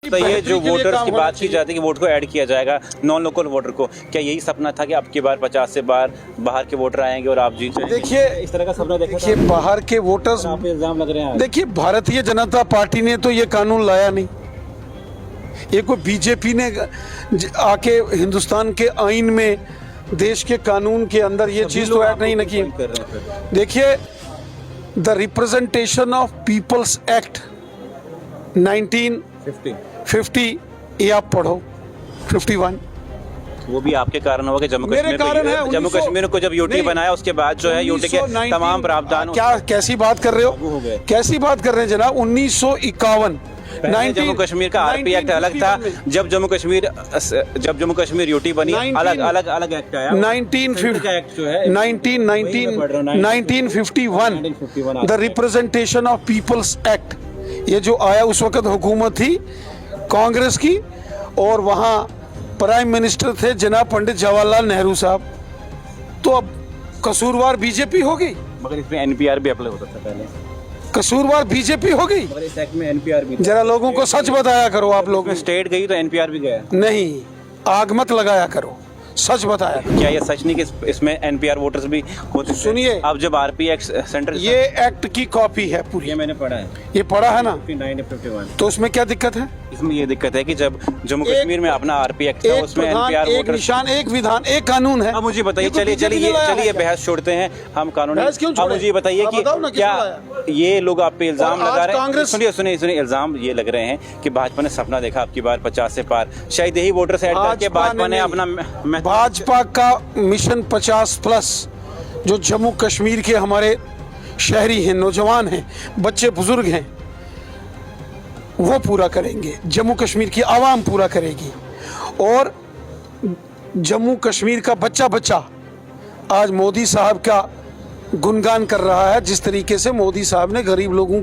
तो ये जो वोटर्स की बात की जाती है कि वोट को ऐड किया जाएगा नॉन लोकल वोटर को, क्या यही सपना था कि अब की बार 50 से बाहर के वोटर आएंगे और आप जीत जाएंगे? देखिए इस तरह का सपना देखिए बाहर के वोटर्स आप पे इल्जाम लग रहे हैं। देखिए भारतीय जनता पार्टी ने तो ये कानून लाया नहीं, ये कोई बीजेपी ने आके हिंदुस्तान के आइन में देश के कानून के अंदर ये चीज तो ऐड नहीं की। देखिए the Representation of Peoples Act 1950 ये आप पढ़ो 51 वो भी आपके कारण होगा कि जम्मू कश्मीर को जब यूटी बनाया उसके बाद जो है यूटी के तमाम प्रावधान। क्या कैसी बात कर रहे हो, कैसी बात कर रहे हैं जनाब? 1951 जम्मू कश्मीर का आरपी एक्ट अलग था। जब जम्मू कश्मीर यूटी बनी अलग एक्ट आया। 1951 the Representation of Peoples Act, ये जो आया उस वक्त हुकूमत थी कांग्रेस की और वहाँ प्राइम मिनिस्टर थे जनाब पंडित जवाहरलाल नेहरू साहब। तो अब कसूरवार बीजेपी हो गई, मगर इसमें एनपीआर भी अप्लाई होता था पहले। कसूरवार बीजेपी हो गई, मगर इस एक्ट में एनपीआर भी। जरा लोगों को सच बताया करो, आप लोग स्टेट गई तो एनपीआर भी गया नहीं, आग मत लगाया करो, सच बताया। क्या ये सच नहीं कि इसमें एनपीआर वोटर्स भी होते? सुनिए, अब जब आरपी एक्ट सेंटर, ये एक्ट की कॉपी है पूरी, ये मैंने पढ़ा है, ये पढ़ा है ना? 51 तो उसमें क्या दिक्कत है? इसमें ये दिक्कत है कि जब जम्मू कश्मीर में अपना आरपी एक्ट था उसमें एनपीआर एक निशान, एक विधान, एक कानून है। अब मुझे बताइए, चलिए बहस छोड़ते हैं हम कानूनी। अब मुझे बताइए कि क्या ये लोग आप पे इल्जाम लगा रहे हैं? सुनिए इल्जाम ये लग रहे हैं कि भाजपा ने सपना देखा अब की बार 50 से पार, शायद यही वोटर्स ऐड करके भाजपा ने अपना भाजपा का मिशन 50+ जो जम्मू कश्मीर के हमारे शहरी हैं, नौजवान हैं, बच्चे बुजुर्ग हैं, वो पूरा करेंगे, जम्मू कश्मीर की आवाम पूरा करेगी। और जम्मू कश्मीर का बच्चा आज मोदी साहब का गुणगान कर रहा है, जिस तरीके से मोदी साहब ने गरीब लोगों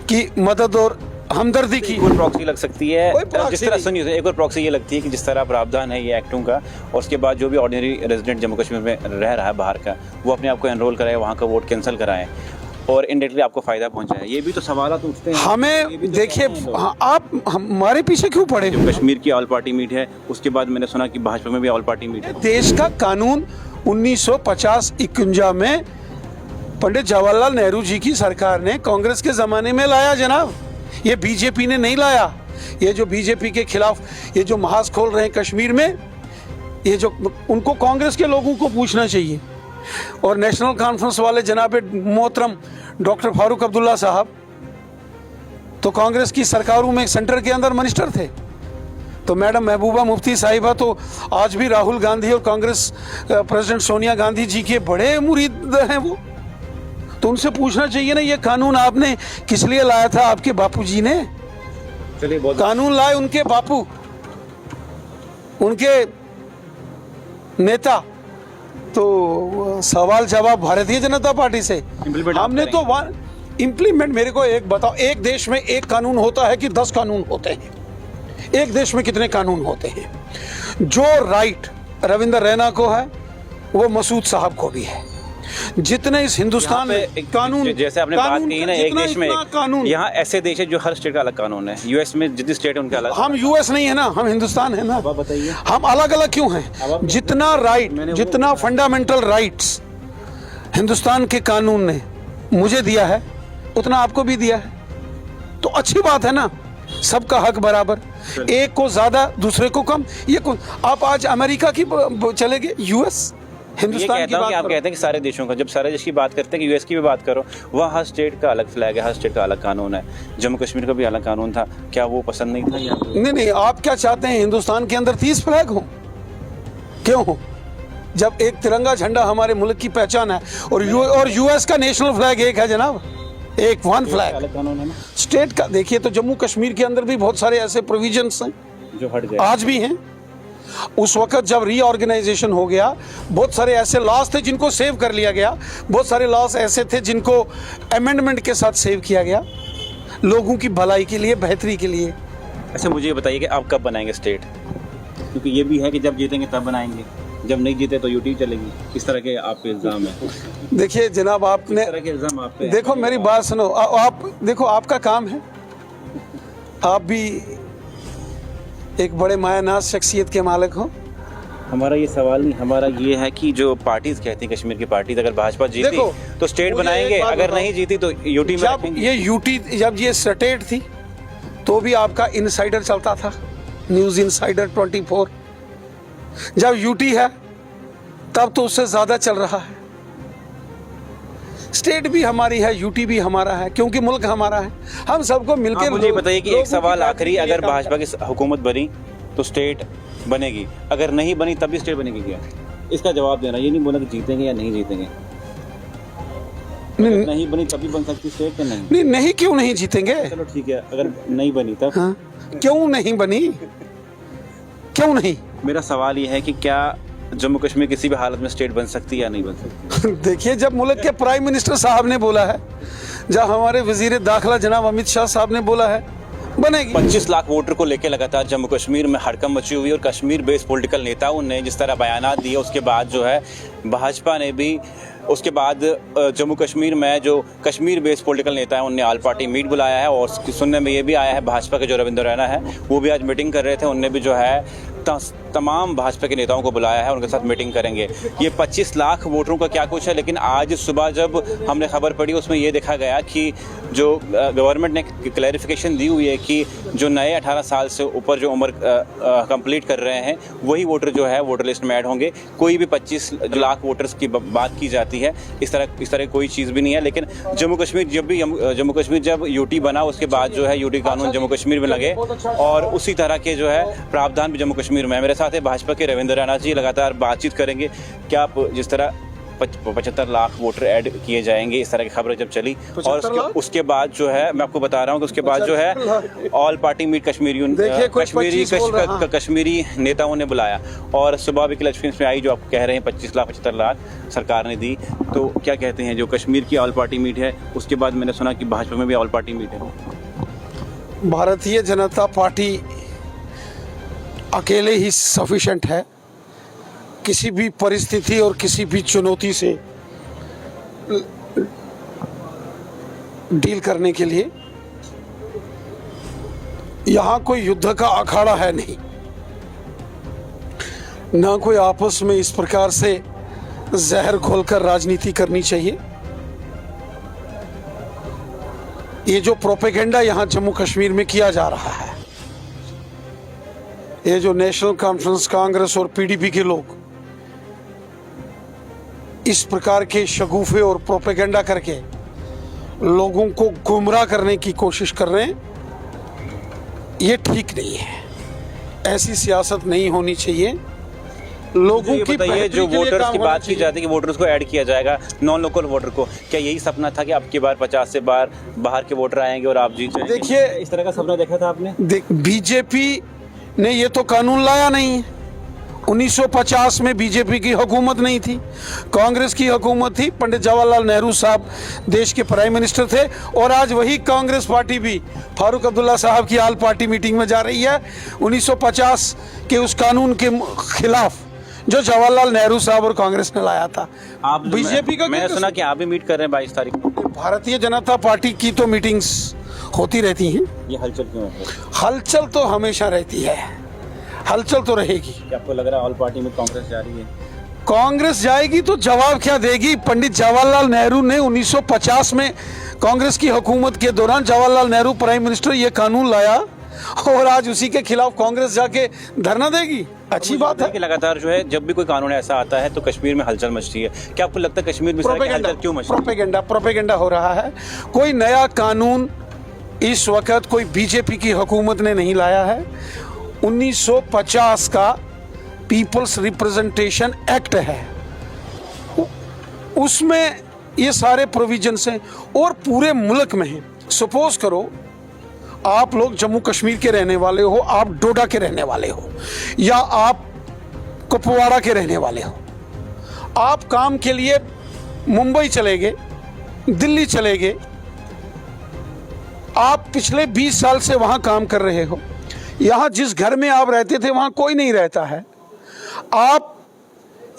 की मदद और हमदर्दी की। एक और प्रॉक्सी लग सकती है, जिस तरह सुनिए, एक और प्रॉक्सी ये लगती है कि जिस तरह प्रावधान है ये एक्टों का, और उसके बाद जो भी ऑर्डिनरी रेजिडेंट जम्मू कश्मीर में रह रहा है बाहर का, वो अपने आप को एनरोल कराए, वहाँ का वोट कैंसिल कराएं और इनडायरेक्टली आपको फायदा पहुंचाए। ये भी तो सवाल उठते हैं हमें। देखिए आप हमारे पीछे क्यों पड़े? कश्मीर की ऑल पार्टी मीट है, उसके बाद मैंने सुना कि भाजपा में भी ऑल पार्टी मीट है। देश का कानून 1950-51 में पंडित जवाहरलाल नेहरू जी की सरकार ने कांग्रेस के जमाने में लाया जनाब, ये बीजेपी ने नहीं लाया। ये जो बीजेपी के खिलाफ ये जो महाज खोल रहे हैं कश्मीर में, ये जो उनको कांग्रेस के लोगों को पूछना चाहिए। और नेशनल कॉन्फ्रेंस वाले जनाब मोहतरम डॉक्टर फारूक अब्दुल्ला साहब तो कांग्रेस की सरकारों में सेंटर के अंदर मिनिस्टर थे। तो मैडम महबूबा मुफ्ती साहिबा तो आज भी राहुल गांधी और कांग्रेस प्रेसिडेंट सोनिया गांधी जी के बड़े मुरीद हैं वो। तो उनसे पूछना चाहिए ना, ये कानून आपने किस लिए लाया था? आपके बापूजी ने कानून लाए, उनके बापू, उनके नेता। तो सवाल जवाब भारतीय जनता पार्टी से हमने तो इम्प्लीमेंट। मेरे को एक बताओ, एक देश में एक कानून होता है कि 10 कानून होते हैं? एक देश में कितने कानून होते हैं? जो राइट रविंद्र रैना को है वो मसूद साहब को भी है। जितने इस हिंदुस्तान में कानून, जैसे आपने बात की ना, एक देश में कानून, यहाँ ऐसे देश है जो हर स्टेट का अलग कानून है। यूएस में जितनी स्टेट है उनका अलग। हम यूएस नहीं है ना, हम हिंदुस्तान है ना। बताइए हम अलग अलग क्यों हैं? जितना राइट, जितना फंडामेंटल राइट्स हिंदुस्तान के कानून ने मुझे दिया है उतना आपको भी दिया है, तो अच्छी बात है ना, सबका हक बराबर, एक को ज्यादा दूसरे को कम। ये आप आज अमेरिका की चले गए, यूएस, हिंदुस्तान की बात आप कहते हैं कि सारे देशों का, जब सारे देश की बात करते हैं कि यूएस की भी बात करो, वहाँ हर स्टेट का अलग फ्लैग है, हर स्टेट का अलग कानून है। जम्मू कश्मीर का भी अलग कानून था, क्या वो पसंद नहीं था? नहीं, आप क्या चाहते हैं हिंदुस्तान के अंदर 30 फ्लैग हो? क्यों हो? जब एक तिरंगा झंडा हमारे मुल्क की पहचान है और यूएस का नेशनल फ्लैग एक है जनाब, एक वन फ्लैग, अलग कानून है ना स्टेट का। देखिए तो जम्मू कश्मीर के अंदर भी बहुत सारे ऐसे प्रोविजंस हैं जो हट गए, आज भी हैं। उस वक्त जब रीऑर्गेनाइजेशन हो गया, बहुत सारे ऐसे लॉस थे जिनको सेव कर लिया गया, बहुत सारे लॉस ऐसे थे जिनको अमेंडमेंट के साथ सेव किया गया, लोगों की भलाई के लिए, बेहतरी के लिए। अच्छा मुझे ये बताइए कि आप कब बनाएंगे स्टेट? क्योंकि ये भी है कि जब जीतेंगे तब बनाएंगे, जब नहीं जीते तो यूटी चलेगी। इस तरह के आप पे इल्जाम है। देखिए जनाब, आपने इल्जाम आप पे, देखो मेरी बात सुनो, आप देखो आपका काम है, आप भी एक बड़े मायानाज शख्सियत के मालिक हो। हमारा ये सवाल नहीं, हमारा ये है कि जो पार्टीज कहती हैं कश्मीर की पार्टीज, अगर भाजपा जीती देखो, तो स्टेट मुझे बनाएंगे, एक बात अगर बताओ। नहीं जीती तो यूटी में जब रखेंगे। ये यूटी, जब ये स्टेट थी तो भी आपका इनसाइडर चलता था, न्यूज इनसाइडर 24। जब यूटी है तब तो उससे ज्यादा चल रहा है। स्टेट भी हमारी है, यूटी भी हमारा है, क्योंकि मुल्क हमारा है। हम सबको मिलकर मुझे बताइए कि एक सवाल आखिरी, अगर भाजपा की हुकूमत बनी तो स्टेट बनेगी, अगर नहीं बनी तब भी स्टेट बनेगी क्या? इसका जवाब देना, ये नहीं बोला कि जीतेंगे या नहीं जीतेंगे। अगर नहीं बनी तभी बन सकती स्टेट या नहीं? नहीं, नहीं क्यों नहीं जीतेंगे? चलो ठीक है, अगर नहीं बनी तब। हाँ, क्यों नहीं बनी, क्यों नहीं? मेरा सवाल ये है कि क्या जम्मू कश्मीर किसी भी हालत में स्टेट बन सकती है या नहीं बन सकती? देखिए, जब मुल्क के प्राइम मिनिस्टर साहब ने बोला है, जब हमारे वजीर दाखिला जनाब अमित शाह साहब ने बोला है, बनेगी। 25 लाख वोटर को लेकर लगातार जम्मू कश्मीर में हड़कंप मची हुई, और कश्मीर बेस्ड पॉलिटिकल नेताओं ने जिस तरह बयानात दिए, उसके बाद जो है भाजपा ने भी उसके बाद जम्मू कश्मीर में जो कश्मीर बेस्ड पॉलिटिकल नेता है उनने ऑल पार्टी मीट बुलाया है। और सुनने में ये भी आया है भाजपा के जो रविंद्र रैना है वो भी आज मीटिंग कर रहे थे, उनने भी जो है तमाम भाजपा के नेताओं को बुलाया है, उनके साथ मीटिंग करेंगे। ये 25 लाख वोटरों का क्या कुछ है, लेकिन आज सुबह जब हमने खबर पढ़ी उसमें ये देखा गया कि जो गवर्नमेंट ने क्लैरिफिकेशन दी हुई है कि जो नए 18 साल से ऊपर जो उम्र कंप्लीट कर रहे हैं वही वोटर जो है वोटर लिस्ट में ऐड होंगे। कोई भी 25 लाख वोटर्स की बात की जाती है, इस तरह कोई चीज़ भी नहीं है। लेकिन जम्मू कश्मीर जब यूटी बना उसके बाद जो है यूटी कानून जम्मू कश्मीर में लगे, और उसी तरह के जो है प्रावधान भी जम्मू कश्मीर में है। मेरे साथ है भाजपा के रविंद्र रैना जी, लगातार बातचीत करेंगे। क्या आप जिस तरह 75 लाख वोटर ऐड किए जाएंगे, इस तरह की खबरें जब चली, और उसके बाद जो है मैं आपको बता रहा हूँ कि उसके बाद जो है ऑल पार्टी मीट कश्मीरी नेताओं ने बुलाया, और सुबह भी क्लैरिफिकेशन में आई जो आप कह रहे हैं 25 लाख 75 लाख सरकार ने दी। तो क्या कहते हैं, जो कश्मीर की ऑल पार्टी मीट है उसके बाद मैंने सुना कि भाजपा में भी ऑल पार्टी मीट है। भारतीय जनता पार्टी अकेले ही सफिशिएंट है किसी भी परिस्थिति और किसी भी चुनौती से डील करने के लिए। यहाँ कोई युद्ध का अखाड़ा है नहीं, ना कोई आपस में इस प्रकार से जहर घोलकर राजनीति करनी चाहिए। ये जो प्रोपेगेंडा यहाँ जम्मू कश्मीर में किया जा रहा है, ये जो नेशनल कॉन्फ्रेंस कांग्रेस और पीडीपी के लोग इस प्रकार के शगुफे और प्रोपेगेंडा करके लोगों को गुमराह करने की कोशिश कर रहे हैं, ये ठीक नहीं है। ऐसी सियासत नहीं होनी चाहिए। लोगों की बताइए, जो वोटर्स की बात की जाती है कि वोटर्स को ऐड किया जाएगा, नॉन लोकल वोटर को, क्या यही सपना था कि आपकी बार 50 से बाहर के वोटर आएंगे और आप जीत जाएंगे? देखिए, इस तरह का सपना देखा था आपने? बीजेपी ने ये तो कानून लाया नहीं है। 1950 में बीजेपी की हुकूमत नहीं थी, कांग्रेस की हुकूमत थी। पंडित जवाहरलाल नेहरू साहब देश के प्राइम मिनिस्टर थे, और आज वही कांग्रेस पार्टी भी फारूक अब्दुल्ला साहब की ऑल पार्टी मीटिंग में जा रही है 1950 के उस कानून के खिलाफ जो जवाहरलाल नेहरू साहब और कांग्रेस ने लाया था। आप बीजेपी का मैंने सुना कि आप भी मीट कर रहे हैं 22 तारीख को। भारतीय जनता पार्टी की तो मीटिंग्स होती रहती हैं। ये हलचल क्यों है? हलचल तो हमेशा रहती है, हलचल तो रहेगी। क्या आपको लग रहा है ऑल पार्टी में कांग्रेस जा रही है? कांग्रेस जाएगी तो जवाब क्या देगी? पंडित जवाहरलाल नेहरू ने 1950 में कांग्रेस की हुकूमत के दौरान जवाहरलाल नेहरू प्राइम मिनिस्टर ये कानून लाया, और आज उसी के खिलाफ कांग्रेस जाके धरना देगी। अच्छी बात है कि लगातार जो है जब भी कोई कानून ऐसा आता है तो कश्मीर में हलचल मचती है। क्या आपको लगता है कश्मीर में हलचल क्यों मचती है? प्रोपेगेंडा हो रहा है। कोई नया कानून इस वक्त कोई बीजेपी की हुकूमत ने नहीं लाया है। 1950 का पीपल्स रिप्रेजेंटेशन एक्ट है, उसमें ये सारे प्रोविजंस हैं, और पूरे मुल्क में हैं। सपोज करो आप लोग जम्मू कश्मीर के रहने वाले हो, आप डोडा के रहने वाले हो, या आप कुपवाड़ा के रहने वाले हो, आप काम के लिए मुंबई चले गए, दिल्ली चले गए, आप पिछले 20 साल से वहां काम कर रहे हो, यहां जिस घर में आप रहते थे वहां कोई नहीं रहता है, आप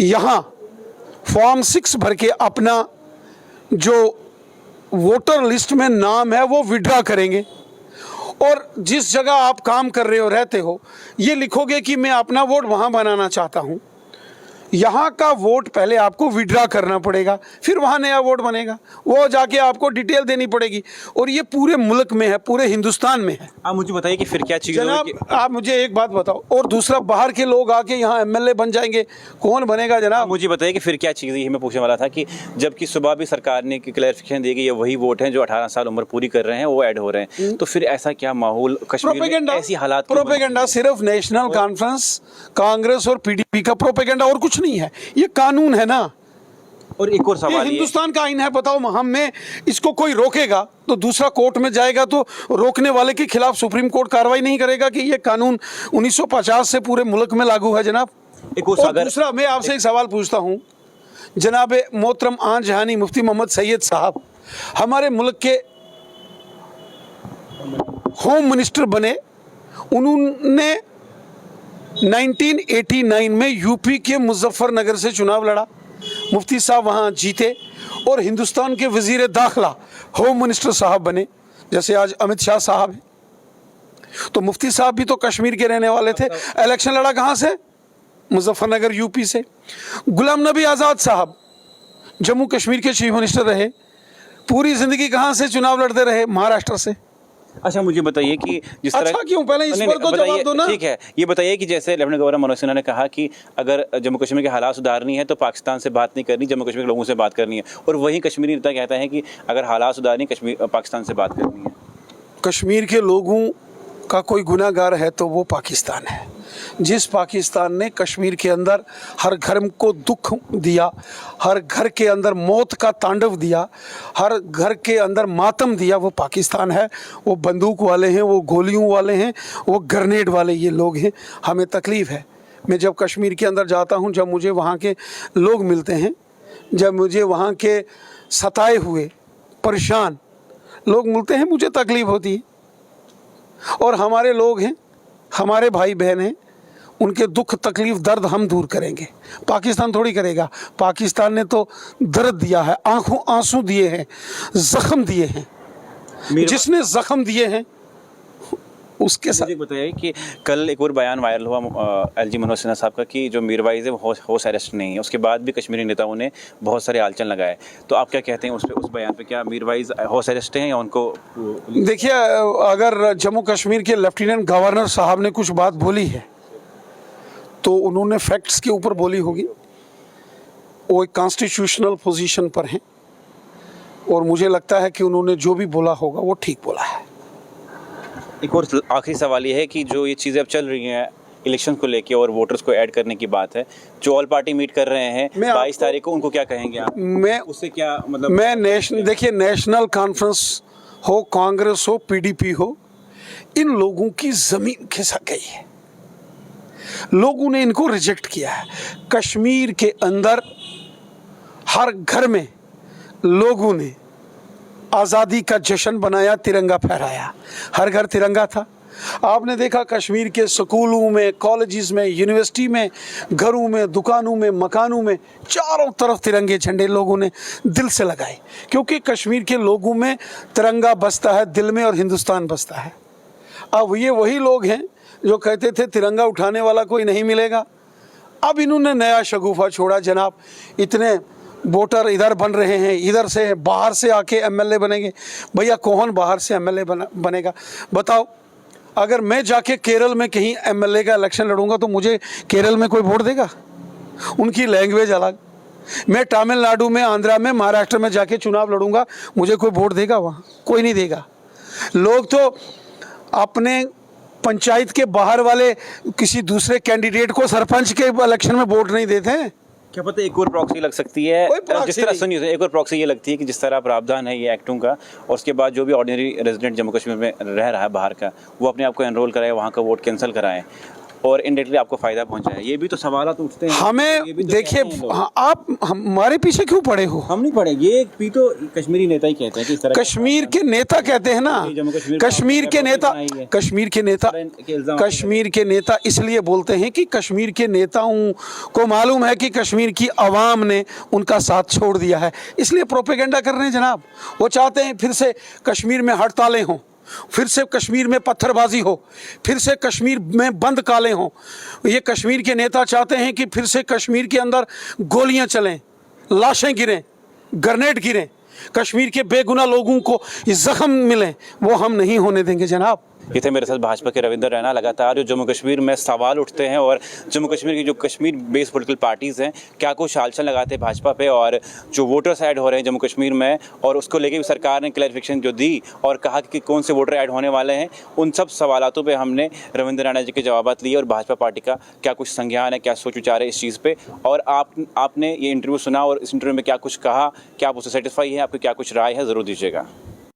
यहां फॉर्म 6 भर के अपना जो वोटर लिस्ट में नाम है वो विड्रॉ करेंगे, और जिस जगह आप काम कर रहे हो, रहते हो, ये लिखोगे कि मैं अपना वोट वहाँ बनाना चाहता हूँ, यहाँ का वोट पहले आपको विड्रा करना पड़ेगा, फिर वहाँ नया वोट बनेगा, वो जाके आपको डिटेल देनी पड़ेगी। और ये पूरे मुल्क में है, पूरे हिंदुस्तान में है। आप मुझे बताइए कि फिर क्या चीज़ जनाब आप मुझे एक बात बताओ, और दूसरा बाहर के लोग आके यहाँ एमएलए बन जाएंगे, कौन बनेगा जनाब? मुझे बताइए कि फिर क्या चीज़ है, ये मैं पूछने वाला था कि जबकि सुबह भी सरकार ने क्लैरिफिकेशन दी कि ये वही वोट हैं जो 18 साल उम्र पूरी कर रहे हैं वो ऐड हो रहे हैं, तो फिर ऐसा क्या माहौल कश्मीर में ऐसी हालात? प्रोपेगेंडा सिर्फ नेशनल कॉन्फ्रेंस, कांग्रेस और पीडीपी का प्रोपेगेंडा, और कुछ नहीं है। ये कानून है ना, और एक और सवाल, ये हिंदुस्तान का आईन है। बताओ, हम में इसको कोई रोकेगा तो दूसरा कोर्ट में जाएगा, तो रोकने वाले के खिलाफ सुप्रीम कोर्ट कार्रवाई नहीं करेगा कि ये कानून 1950 से पूरे मुल्क में लागू है जनाब? एक और दूसरा मैं आपसे एक सवाल पूछता हूँ, जनाब मोहतरम आन जहानी मुफ्ती मोहम्मद सैयद साहब हमारे मुल्क के होम मिनिस्टर बने, उन्होंने 1989 में यूपी के मुजफ्फरनगर से चुनाव लड़ा, मुफ्ती साहब वहाँ जीते और हिंदुस्तान के वजीर दाखिला होम मिनिस्टर साहब बने, जैसे आज अमित शाह साहब हैं। तो मुफ्ती साहब भी तो कश्मीर के रहने वाले थे, इलेक्शन लड़ा कहाँ से? मुजफ्फरनगर यूपी से। गुलाम नबी आज़ाद साहब जम्मू कश्मीर के चीफ मिनिस्टर रहे, पूरी ज़िंदगी कहाँ से चुनाव लड़ते रहे? महाराष्ट्र से। अच्छा मुझे बताइए कि जिस तरह, अच्छा क्यों, पहले इस पर तो जवाब दो ना। ठीक है, ये बताइए कि जैसे लेफ्टिनेंट गवर्नर मनोज सिन्हा ने कहा कि अगर जम्मू कश्मीर के हालात सुधारनी है तो पाकिस्तान से बात नहीं करनी, जम्मू कश्मीर के लोगों से बात करनी है, और वहीं कश्मीरी नेता कहता है कि अगर हालात सुधारनी कश्मीर पाकिस्तान से बात करनी है। कश्मीर के लोगों का कोई गुनाहगार है तो वो पाकिस्तान है। जिस पाकिस्तान ने कश्मीर के अंदर हर घर को दुख दिया, हर घर के अंदर मौत का तांडव दिया, हर घर के अंदर मातम दिया, वो पाकिस्तान है। वो बंदूक वाले हैं, वो गोलियों वाले हैं, वो ग्रेनेड वाले ये लोग हैं। हमें तकलीफ़ है। मैं जब कश्मीर के अंदर जाता हूँ, जब मुझे वहाँ के लोग मिलते हैं, जब मुझे वहाँ के सताए हुए परेशान लोग मिलते हैं, मुझे तकलीफ़ होती है। और हमारे लोग हैं, हमारे भाई बहन हैं, उनके दुख तकलीफ दर्द हम दूर करेंगे, पाकिस्तान थोड़ी करेगा। पाकिस्तान ने तो दर्द दिया है, आंखों आंसू दिए हैं, जख्म दिए हैं। जिसने जख्म दिए हैं उसके साथ। मुझे बताइए कि कल एक और बयान वायरल हुआ एलजी मनोज सिन्हा साहब का कि जो मीरवाइज है वो हाउस अरेस्ट नहीं है, उसके बाद भी कश्मीरी नेताओं ने बहुत सारे आलोचना लगाए, तो आप क्या कहते हैं उस बयान पे? क्या मीरवाइज हाउस अरेस्ट हैं या उनको? देखिए, अगर जम्मू कश्मीर के लेफ्टिनेंट गवर्नर साहब ने कुछ बात बोली है तो उन्होंने फैक्ट्स के ऊपर बोली होगी। वो एक कॉन्स्टिट्यूशनल पोजीशन पर हैं और मुझे लगता है कि उन्होंने जो भी बोला होगा वो ठीक बोला है। एक और आखिरी सवाल ये है कि जो ये चीज़ें अब चल रही हैं इलेक्शन को लेके और वोटर्स को ऐड करने की बात है, जो ऑल पार्टी मीट कर रहे हैं 22 तारीख को, उनको क्या कहेंगे आप? मैं उससे क्या मतलब? मैं देखिए, नेशनल कॉन्फ्रेंस हो, कांग्रेस हो, पीडीपी हो, इन लोगों की ज़मीन खिसक गई है। लोगों ने इनको रिजेक्ट किया है। कश्मीर के अंदर हर घर में लोगों ने आज़ादी का जश्न बनाया, तिरंगा फहराया, हर घर तिरंगा था। आपने देखा कश्मीर के स्कूलों में, कॉलेजेस में, यूनिवर्सिटी में, घरों में, दुकानों में, मकानों में चारों तरफ तिरंगे झंडे लोगों ने दिल से लगाए, क्योंकि कश्मीर के लोगों में तिरंगा बसता है दिल में और हिंदुस्तान बसता है। अब ये वही लोग हैं जो कहते थे तिरंगा उठाने वाला कोई नहीं मिलेगा। अब इन्होंने नया शगुफा छोड़ा जनाब, इतने वोटर इधर बन रहे हैं, इधर से बाहर से आके एमएलए बनेंगे। भैया कौन बाहर से एमएलए बनेगा बताओ? अगर मैं जाके केरल में कहीं एमएलए का इलेक्शन लड़ूंगा तो मुझे केरल में कोई वोट देगा? उनकी लैंग्वेज अलग। मैं तमिलनाडु में, आंध्रा में, महाराष्ट्र में जाके चुनाव लड़ूंगा, मुझे कोई वोट देगा? वहाँ कोई नहीं देगा। लोग तो अपने पंचायत के बाहर वाले किसी दूसरे कैंडिडेट को सरपंच के इलेक्शन में वोट नहीं देते हैं। क्या पता एक और प्रॉक्सी लग सकती है, जिस तरह सुनिए, एक और प्रॉक्सी ये लगती है कि जिस तरह प्रावधान है ये एक्टों का, और उसके बाद जो भी ऑर्डिनरी रेजिडेंट जम्मू कश्मीर में रह रहा है बाहर का, वो अपने आप को एनरोल कराए, वहाँ का वोट कैंसिल कराएं और इनडायरेक्टली आपको फायदा पहुंचाए। ये भी तो सवाल तो उठते हैं। हमें देखिए, आप हमारे पीछे क्यों पड़े हो? हम नहीं पड़े, ये भी तो कश्मीरी नेता ही कहते हैं कि इस तरह कश्मीर के नेता कहते हैं ना, कश्मीर के नेता, कश्मीर के नेता, कश्मीर के नेता इसलिए बोलते हैं कि कश्मीर के नेताओं को मालूम है कि कश्मीर की आवाम ने उनका साथ छोड़ दिया है, इसलिए प्रोपेगेंडा कर रहे हैं जनाब। वो चाहते हैं फिर से कश्मीर में हड़तालें हों, फिर से कश्मीर में पत्थरबाजी हो, फिर से कश्मीर में बंद काले हों। ये कश्मीर के नेता चाहते हैं कि फिर से कश्मीर के अंदर गोलियां चलें, लाशें गिरें, ग्रेनेड गिरें, कश्मीर के बेगुनाह लोगों को जख्म मिलें। वो हम नहीं होने देंगे जनाब। ये थे मेरे साथ भाजपा के रविंदर रैना। लगातार जो जम्मू कश्मीर में सवाल उठते हैं और जम्मू कश्मीर की जो कश्मीर बेस्ड पॉलिटिकल पार्टीज़ हैं क्या कुछ हालचाल लगाते हैं भाजपा पे, और जो वोटर्स ऐड हो रहे हैं जम्मू कश्मीर में, और उसको लेके भी सरकार ने क्लैरिफिकेशन जो दी और कहा कि कौन से वोटर ऐड होने वाले हैं, उन सब सवालों पे हमने रविंदर रैना जी के जवाब लिए और भाजपा पार्टी का क्या कुछ संज्ञान है, क्या सोच विचार है इस चीज़ पर। और आपने ये इंटरव्यू सुना और इस इंटरव्यू में क्या कुछ कहा, क्या आप उससे सेटिस्फाई है, आपकी क्या कुछ राय है, ज़रूर दीजिएगा।